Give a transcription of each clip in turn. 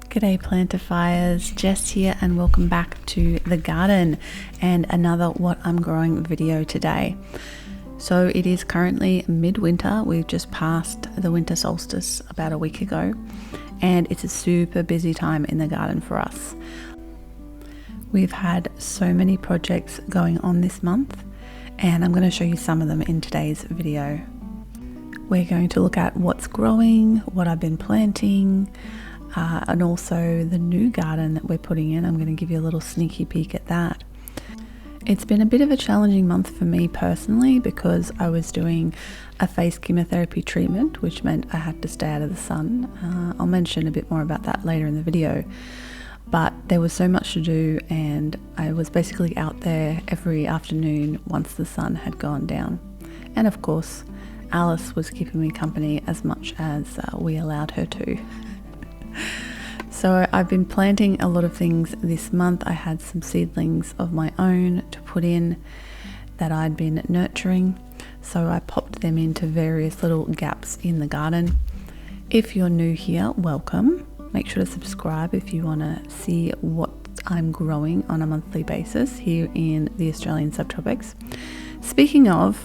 G'day Plantifyers, Jess here and welcome back to the garden and another what I'm growing video today. So it is currently midwinter. We've just passed the winter solstice about a week ago and it's a super busy time in the garden for us. We've had so many projects going on this month and I'm going to show you some of them in today's video. We're going to look at what's growing, what I've been planting, and also the new garden that we're putting in. I'm going to give you a little sneaky peek at that. It's been a bit of a challenging month for me personally because I was doing a face chemotherapy treatment, which meant I had to stay out of the sun. I'll mention a bit more about that later in the video, but there was so much to do and I was basically out there every afternoon once the sun had gone down. And of course, Alice was keeping me company as much as we allowed her to. So I've been planting a lot of things this month. I had some seedlings of my own to put in that I'd been nurturing. So I popped them into various little gaps in the garden. If you're new here, welcome. Make sure to subscribe if you want to see what I'm growing on a monthly basis here in the Australian subtropics. Speaking of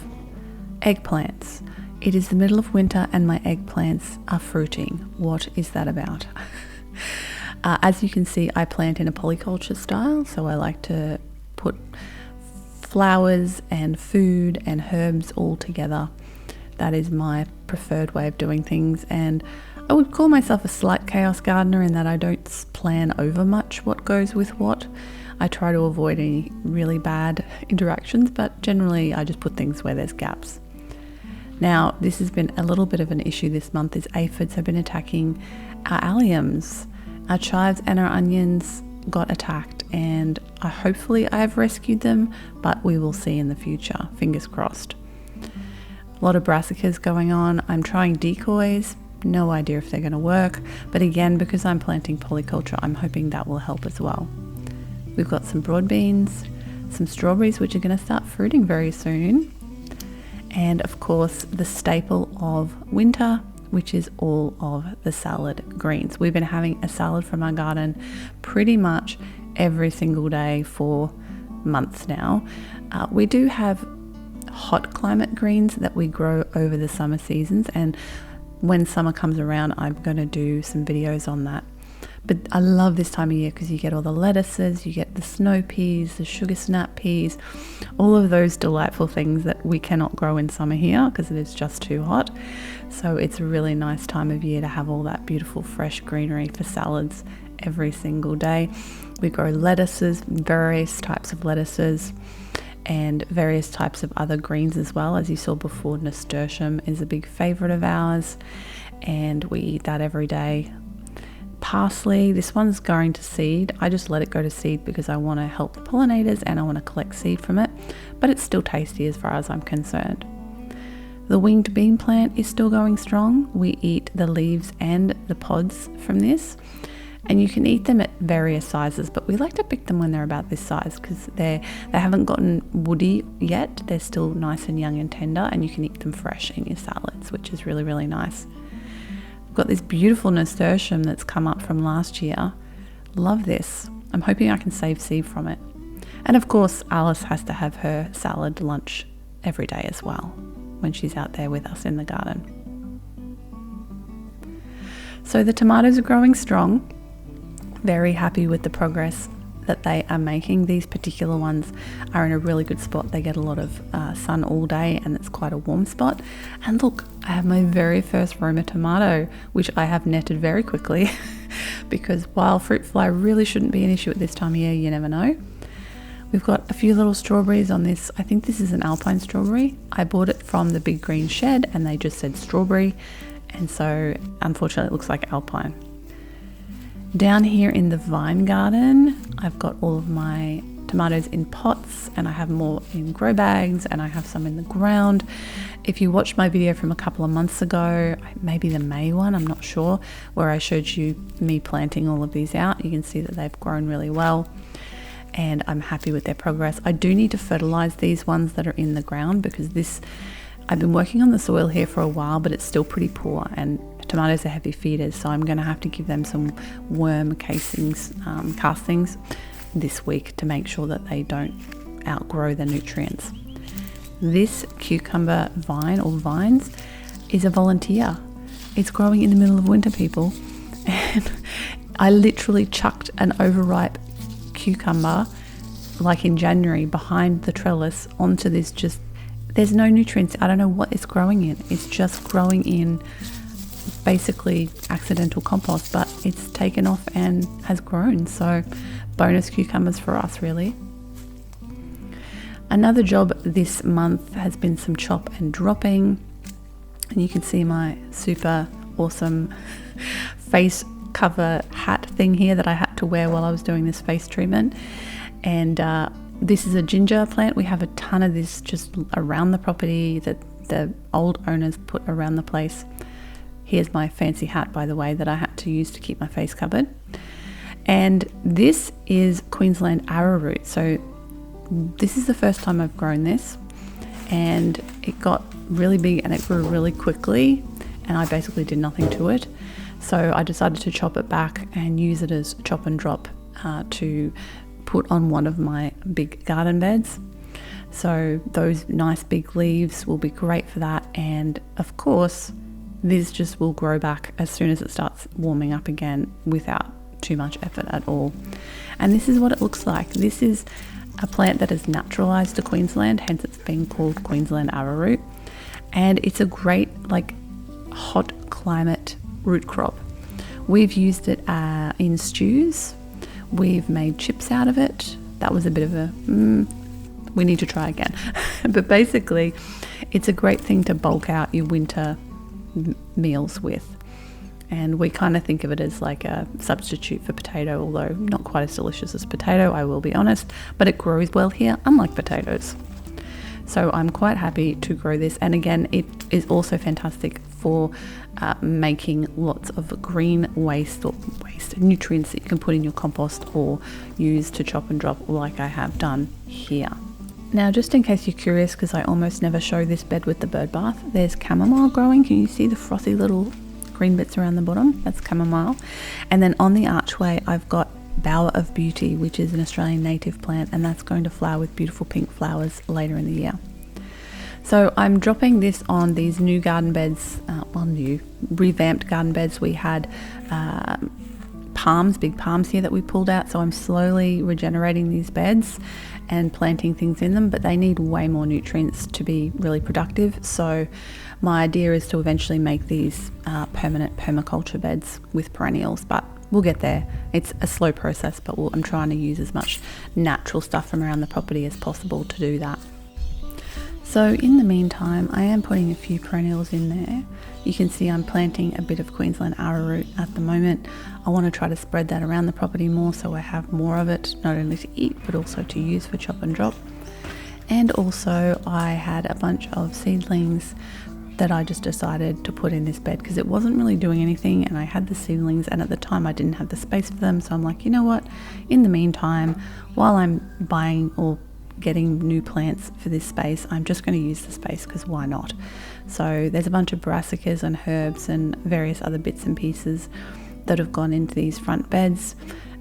eggplants, it is the middle of winter and my eggplants are fruiting. What is that about? As you can see, I plant in a polyculture style, so I like to put flowers and food and herbs all together. That is my preferred way of doing things, and I would call myself a slight chaos gardener in that I don't plan over much what goes with what. I try to avoid any really bad interactions, but generally I just put things where there's gaps. Now, this has been a little bit of an issue this month is aphids have been attacking our alliums. Our chives and our onions got attacked and hopefully I have rescued them, but we will see in the future, fingers crossed. A lot of brassicas going on. I'm trying decoys, no idea if they're going to work, but again, because I'm planting polyculture, I'm hoping that will help as well. We've got some broad beans, some strawberries which are going to start fruiting very soon. And of course, the staple of winter, which is all of the salad greens. We've been having a salad from our garden pretty much every single day for months now. We do have hot climate greens that we grow over the summer seasons, and when summer comes around, I'm going to do some videos on that. But I love this time of year because you get all the lettuces, you get the snow peas, the sugar snap peas, all of those delightful things that we cannot grow in summer here because it is just too hot. So it's a really nice time of year to have all that beautiful fresh greenery for salads every single day. We grow lettuces, various types of lettuces and various types of other greens as well. As you saw before, nasturtium is a big favorite of ours and we eat that every day. Parsley, this one's going to seed. I just let it go to seed because I want to help the pollinators and I want to collect seed from it, but it's still tasty as far as I'm concerned. The winged bean plant is still going strong. We eat the leaves and the pods from this, and you can eat them at various sizes, but we like to pick them when they're about this size because they haven't gotten woody yet. They're still nice and young and tender, and you can eat them fresh in your salads, which is really, really nice. Got this beautiful nasturtium that's come up from last year. Love this. I'm hoping I can save seed from it. And of course, Alice has to have her salad lunch every day as well when she's out there with us in the garden. So the tomatoes are growing strong. Very happy with the progress that they are making. These particular ones are in a really good spot. They get a lot of sun all day and it's quite a warm spot. And look, I have my very first Roma tomato, which I have netted very quickly because while fruit fly really shouldn't be an issue at this time of year, you never know. We've got a few little strawberries on this. I think this is an alpine strawberry. I bought it from the big green shed and they just said strawberry. And so unfortunately it looks like alpine. Down here in the vine garden, I've got all of my tomatoes in pots and I have more in grow bags and I have some in the ground. If you watched my video from a couple of months ago, maybe the May one, I'm not sure, where I showed you me planting all of these out, you can see that they've grown really well and I'm happy with their progress. I do need to fertilize these ones that are in the ground because I've been working on the soil here for a while, but it's still pretty poor and tomatoes are heavy feeders, so I'm going to have to give them some worm castings this week to make sure that they don't outgrow the nutrients. This cucumber vine or vines is a volunteer. It's growing in the middle of winter, people. And I literally chucked an overripe cucumber like in January behind the trellis onto this there's no nutrients. I don't know what it's growing in. It's just growing in basically accidental compost, but it's taken off and has grown. So bonus cucumbers for us, really. Another job this month has been some chop and dropping. And you can see my super awesome face cover hat thing here that I had to wear while I was doing this face treatment. And this is a ginger plant. We have a ton of this just around the property that the old owners put around the place. Here's my fancy hat, by the way, that I had to use to keep my face covered. And this is Queensland arrowroot. So this is the first time I've grown this, and it got really big and it grew really quickly, and I basically did nothing to it. So I decided to chop it back and use it as chop and drop to put on one of my big garden beds. So those nice big leaves will be great for that, and of course this just will grow back as soon as it starts warming up again without too much effort at all. And this is what it looks like. This is a plant that is naturalized to Queensland, hence it's been called Queensland arrowroot, and it's a great hot climate root crop. We've used it in stews. We've made chips out of it. That was a bit of a we need to try again. But basically it's a great thing to bulk out your winter meals with, and we kind of think of it as like a substitute for potato, although not quite as delicious as potato, I will be honest, but it grows well here, unlike potatoes. So I'm quite happy to grow this, and again it is also fantastic for making lots of green waste nutrients that you can put in your compost or use to chop and drop like I have done here. Now, just in case you're curious, because I almost never show this bed with the bird bath, there's chamomile growing. Can you see the frothy little green bits around the bottom? That's chamomile. And then on the archway I've got Bower of Beauty, which is an Australian native plant, and that's going to flower with beautiful pink flowers later in the year. So I'm dropping this on these new garden beds, new revamped garden beds. We had big palms here that we pulled out, so I'm slowly regenerating these beds and planting things in them, but they need way more nutrients to be really productive. So my idea is to eventually make these permanent permaculture beds with perennials, but we'll get there. It's a slow process, but I'm trying to use as much natural stuff from around the property as possible to do that. So in the meantime, I am putting a few perennials in there. You can see I'm planting a bit of Queensland arrowroot at the moment. I want to try to spread that around the property more so I have more of it, not only to eat but also to use for chop and drop. And also I had a bunch of seedlings that I just decided to put in this bed because it wasn't really doing anything, and I had the seedlings, and at the time I didn't have the space for them, so I'm like, you know what, in the meantime, while I'm buying or getting new plants for this space, I'm just going to use the space because why not? So there's a bunch of brassicas and herbs and various other bits and pieces that have gone into these front beds,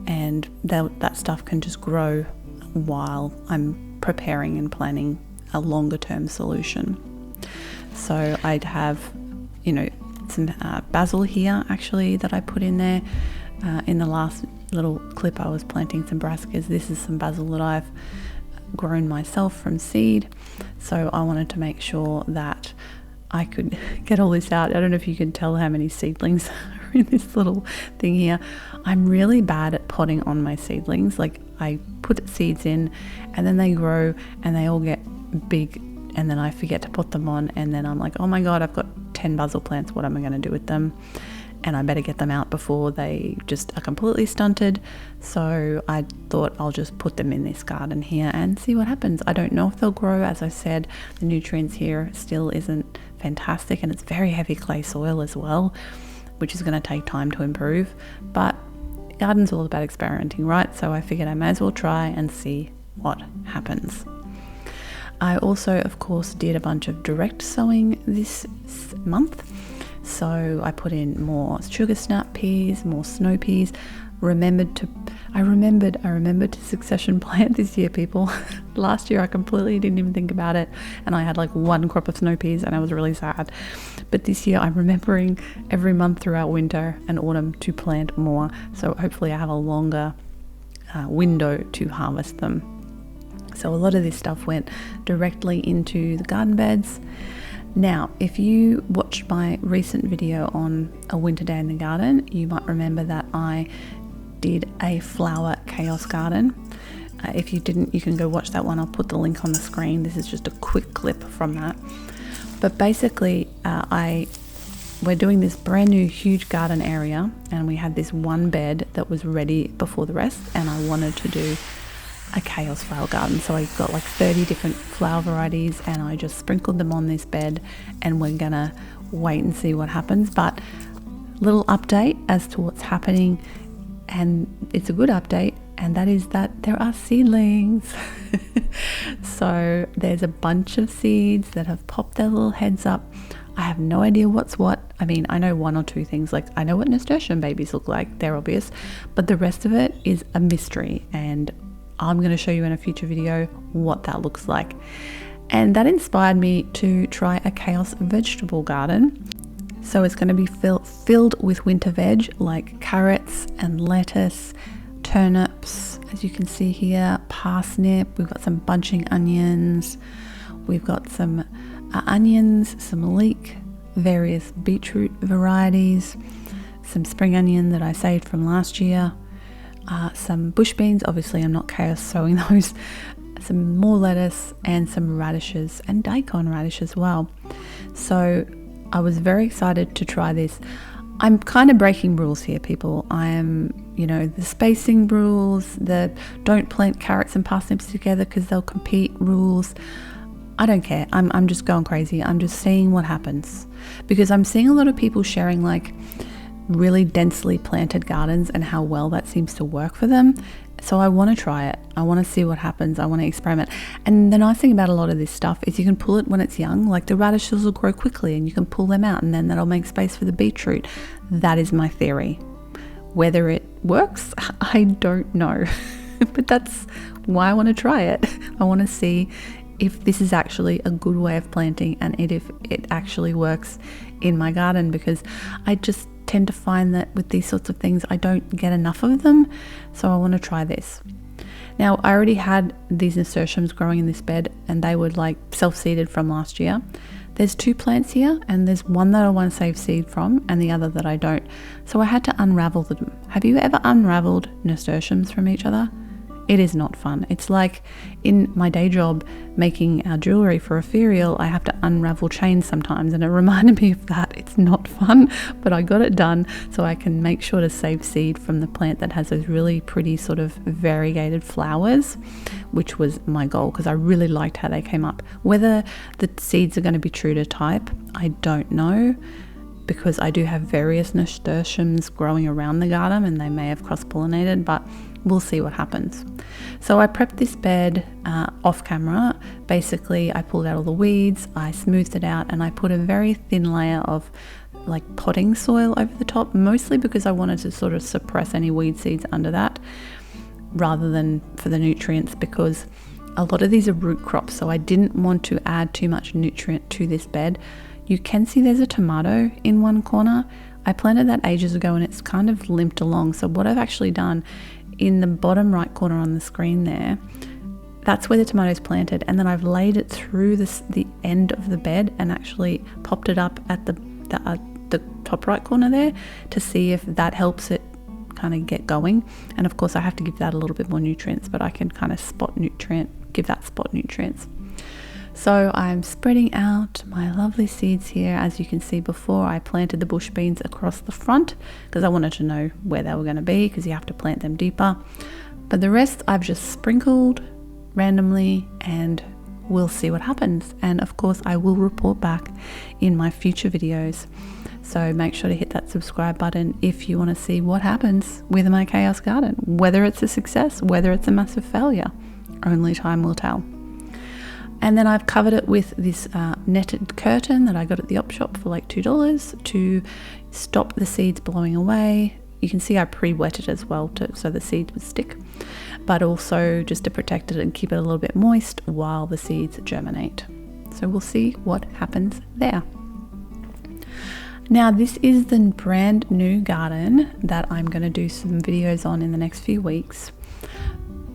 and that stuff can just grow while I'm preparing and planning a longer term solution. So I'd have, some basil here actually that I put in there. In the last little clip I was planting some brassicas. This is some basil that I've grown myself from seed. So I wanted to make sure that I could get all this out. I don't know if you can tell how many seedlings are in this little thing here. I'm really bad at potting on my seedlings. Like I put seeds in and then they grow and they all get big, and then I forget to put them on, and then I'm like, oh my god, I've got 10 basil plants, what am I going to do with them? And I better get them out before they just are completely stunted. So I thought I'll just put them in this garden here and see what happens. I don't know if they'll grow. As I said, the nutrients here still isn't fantastic, and it's very heavy clay soil as well, which is going to take time to improve. But garden's all about experimenting, right? So I figured I may as well try and see what happens. I also, of course, did a bunch of direct sowing this month. So So I put in more sugar snap peas, more snow peas. I remembered to succession plant this year, people. Last year I completely didn't even think about it, and I had like one crop of snow peas and I was really sad. But this year I'm remembering every month throughout winter and autumn to plant more, so hopefully I have a longer window to harvest them. So a lot of this stuff went directly into the garden beds. Now, if you watched my recent video on a winter day in the garden, you might remember that I did a flower chaos garden. If you didn't, you can go watch that one. I'll put the link on the screen. This is just a quick clip from that. But basically, we're doing this brand new huge garden area, and we had this one bed that was ready before the rest, and I wanted to do a chaos flower garden. So I got like 30 different flower varieties, and I just sprinkled them on this bed, and we're gonna wait and see what happens. But little update as to what's happening, and it's a good update, and that is that there are seedlings. So there's a bunch of seeds that have popped their little heads up. I have no idea what's what. I mean, I know one or two things, like I know what nasturtium babies look like, they're obvious, but the rest of it is a mystery, and I'm going to show you in a future video what that looks like. And that inspired me to try a chaos vegetable garden. So it's going to be filled with winter veg like carrots and lettuce, turnips, as you can see here, parsnip, we've got some bunching onions, we've got some onions, some leek, various beetroot varieties, some spring onion that I saved from last year, some bush beans, obviously I'm not chaos sowing those, some more lettuce, and some radishes and daikon radish as well. So I was very excited to try this. I'm kind of breaking rules here, people. I am, the spacing rules, the don't plant carrots and parsnips together because they'll compete rules. I don't care. I'm just going crazy. I'm just seeing what happens, because I'm seeing a lot of people sharing like really densely planted gardens and how well that seems to work for them. So I want to try it. I want to see what happens. I want to experiment. And the nice thing about a lot of this stuff is you can pull it when it's young. Like the radishes will grow quickly and you can pull them out, and then that'll make space for the beetroot. That is my theory. Whether it works, I don't know. But that's why I want to try it. I want to see if this is actually a good way of planting, and if it actually works in my garden, because I just tend to find that with these sorts of things I don't get enough of them. So I want to try this. Now, I already had these nasturtiums growing in this bed, and they were like self-seeded from last year. There's two plants here, and there's one that I want to save seed from and the other that I don't. So I had to unravel them. Have you ever unraveled nasturtiums from each other? It is not fun. It's like in my day job making our jewellery for Ethereal, I have to unravel chains sometimes, and it reminded me of that. It's not fun, but I got it done so I can make sure to save seed from the plant that has those really pretty sort of variegated flowers, which was my goal because I really liked how they came up. Whether the seeds are going to be true to type, I don't know, because I do have various nasturtiums growing around the garden and they may have cross-pollinated, but we'll see what happens. So I prepped this bed off camera. Basically, I pulled out all the weeds, I smoothed it out, and I put a very thin layer of like potting soil over the top, mostly because I wanted to sort of suppress any weed seeds under that rather than for the nutrients, because a lot of these are root crops, so I didn't want to add too much nutrient to this bed. You can see there's a tomato in one corner. I planted that ages ago and it's kind of limped along. So what I've actually done in the bottom right corner on the screen there, that's where the tomato's planted, and then I've laid it through the end of the bed and actually popped it up at the top right corner there to see if that helps it kind of get going. And of course I have to give that a little bit more nutrients, but I can kind of give that spot nutrients. So I'm spreading out my lovely seeds here. As you can see, before I planted the bush beans across the front because I wanted to know where they were going to be, because you have to plant them deeper. But the rest I've just sprinkled randomly, and we'll see what happens. And of course I will report back in my future videos. So make sure to hit that subscribe button if you want to see what happens with my chaos garden, whether it's a success, whether it's a massive failure. Only time will tell. And then I've covered it with this netted curtain that I got at the op shop for like $2 to stop the seeds blowing away. You can see I pre-wet it as well so the seeds would stick, but also just to protect it and keep it a little bit moist while the seeds germinate. So we'll see what happens there. Now this is the brand new garden that I'm going to do some videos on in the next few weeks,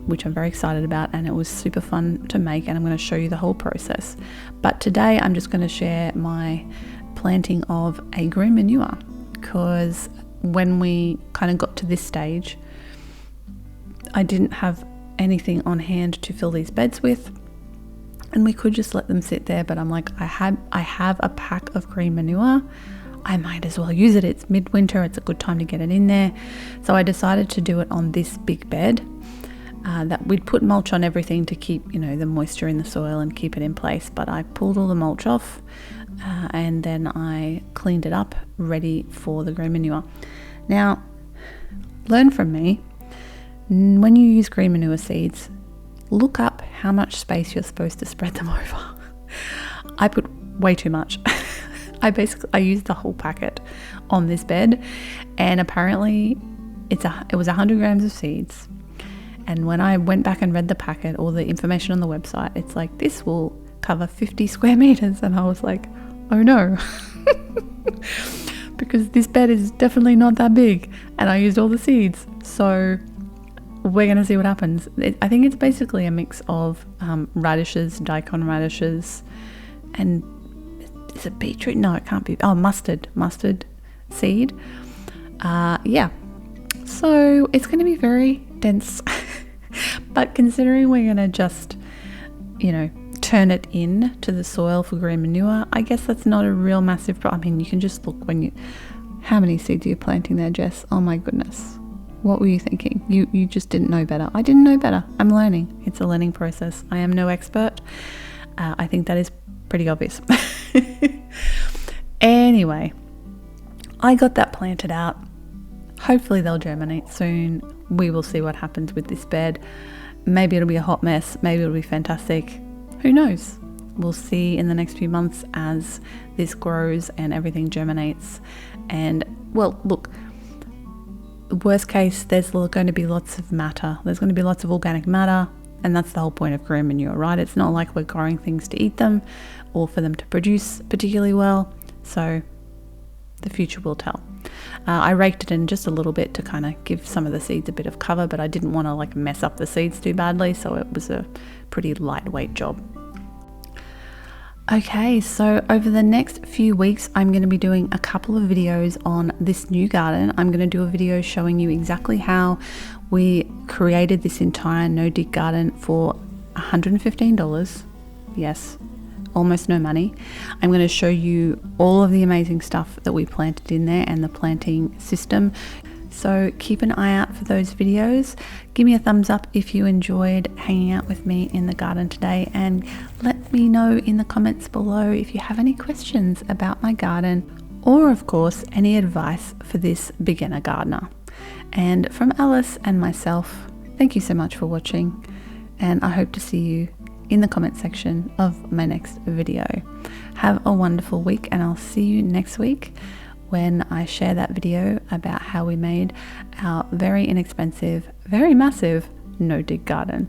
which I'm very excited about, and it was super fun to make, and I'm going to show you the whole process. But today I'm just going to share my planting of green manure, because when we kind of got to this stage, I didn't have anything on hand to fill these beds with, and we could just let them sit there, but I'm like, I have a pack of green manure, I might as well use it. It's midwinter, it's a good time to get it in there. So I decided to do it on this big bed. That we'd put mulch on everything to keep, you know, the moisture in the soil and keep it in place, but I pulled all the mulch off and then I cleaned it up, ready for the green manure. Now, learn from me, when you use green manure seeds, look up how much space you're supposed to spread them over. I put way too much. I used the whole packet on this bed, and apparently it was 100 grams of seeds. And when I went back and read the packet, all the information on the website, it's like, this will cover 50 square meters. And I was like, oh no, because this bed is definitely not that big and I used all the seeds. So we're going to see what happens. I think it's basically a mix of radishes, daikon radishes, and is it beetroot? No, it can't be. Oh, mustard seed. Yeah. So it's going to be very dense. But considering we're going to just, you know, turn it in to the soil for green manure, I guess that's not a real massive problem. I mean, you can just look how many seeds are you planting there, Jess? Oh my goodness. What were you thinking? You just didn't know better. I didn't know better. I'm learning. It's a learning process. I am no expert. I think that is pretty obvious. Anyway, I got that planted out. Hopefully they'll germinate soon. We will see what happens with this bed. Maybe it'll be a hot mess. Maybe it'll be fantastic. Who knows? We'll see in the next few months as this grows and everything germinates. And, well, look, worst case, there's going to be lots of matter. There's going to be lots of organic matter. And that's the whole point of green manure, right? It's not like we're growing things to eat them or for them to produce particularly well. So the future will tell. I raked it in just a little bit to kind of give some of the seeds a bit of cover, but I didn't want to like mess up the seeds too badly, so it was a pretty lightweight job. Okay, so over the next few weeks, I'm going to be doing a couple of videos on this new garden. I'm going to do a video showing you exactly how we created this entire no-dig garden for $115. Yes, almost no money. I'm going to show you all of the amazing stuff that we planted in there and the planting system. So keep an eye out for those videos. Give me a thumbs up if you enjoyed hanging out with me in the garden today, and let me know in the comments below if you have any questions about my garden, or of course any advice for this beginner gardener. And from Alice and myself, thank you so much for watching, and I hope to see you in the comment section of my next video. Have a wonderful week, and I'll see you next week when I share that video about how we made our very inexpensive, very massive no-dig garden.